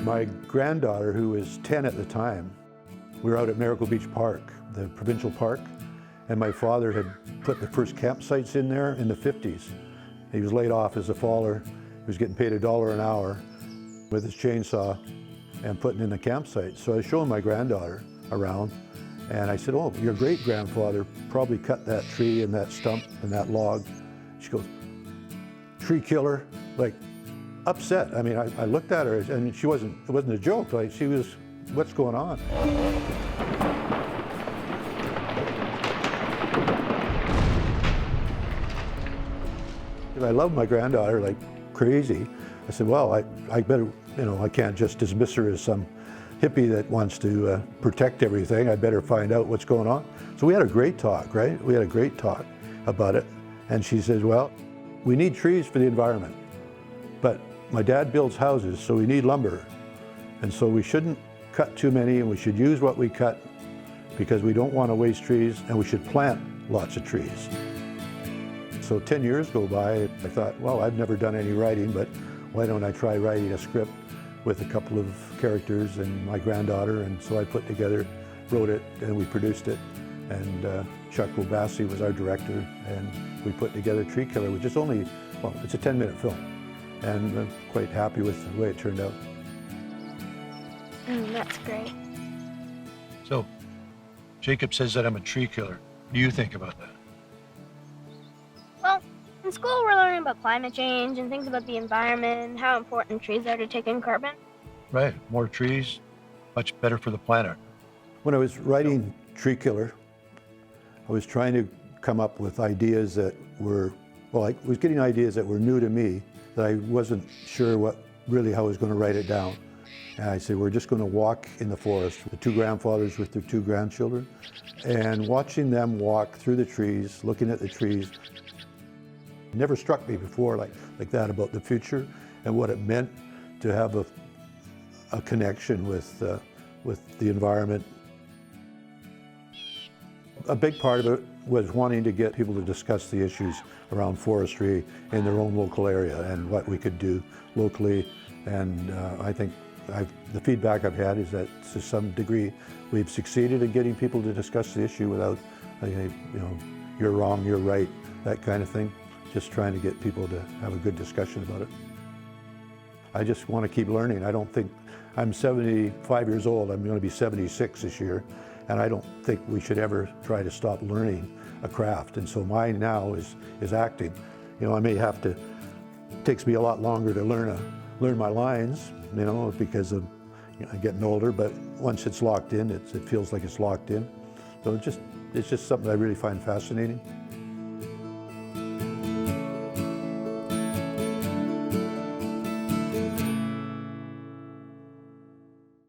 My granddaughter, who was 10 at the time, we were out at Miracle Beach Park, the provincial park, and my father had put the first campsites in there in the 50s. He was laid off as a faller. He was getting paid $1 an hour with his chainsaw and putting in the campsite. So I was showing my granddaughter around, and I said, "Oh, your great-grandfather probably cut that tree and that stump and that log." She goes, "Tree killer," like upset. I mean, I looked at her, and it wasn't a joke. Like, she was, "What's going on?" I love my granddaughter like crazy. I said, well, I better, I can't just dismiss her as some hippie that wants to protect everything. I better find out what's going on. So we had a great talk, right? We had a great talk about it. And she says, well, we need trees for the environment, but my dad builds houses, so we need lumber. And so we shouldn't cut too many, and we should use what we cut because we don't want to waste trees, and we should plant lots of trees. So 10 years go by, I thought, well, I've never done any writing, but why don't I try writing a script with a couple of characters and my granddaughter? And so I wrote it, and we produced it. And Chuck Obasi was our director, and we put together Tree Killer, which is only, well, it's a 10-minute film. And I'm quite happy with the way it turned out. That's great. So, Jacob says that I'm a tree killer. What do you think about that? Well, in school we're learning about climate change and things about the environment, how important trees are to take in carbon. Right, more trees, much better for the planet. When I was writing Tree Killer, I was trying to come up with ideas that were, well, I was getting ideas that were new to me, that I wasn't sure how I was going to write it down. And I said, we're just going to walk in the forest, the two grandfathers with their two grandchildren, and watching them walk through the trees, looking at the trees. It never struck me before like that about the future and what it meant to have a connection with the environment. A big part of it was wanting to get people to discuss the issues around forestry in their own local area and what we could do locally. And I think the feedback I've had is that to some degree we've succeeded in getting people to discuss the issue without, you're wrong, you're right, that kind of thing. Just trying to get people to have a good discussion about it. I just want to keep learning. I don't think, I'm 75 years old, I'm going to be 76 this year, and I don't think we should ever try to stop learning a craft. And so mine now is acting. I may have to, it takes me a lot longer to learn my lines, because of getting older, but once it's locked in, it feels like it's locked in. So it's just something I really find fascinating.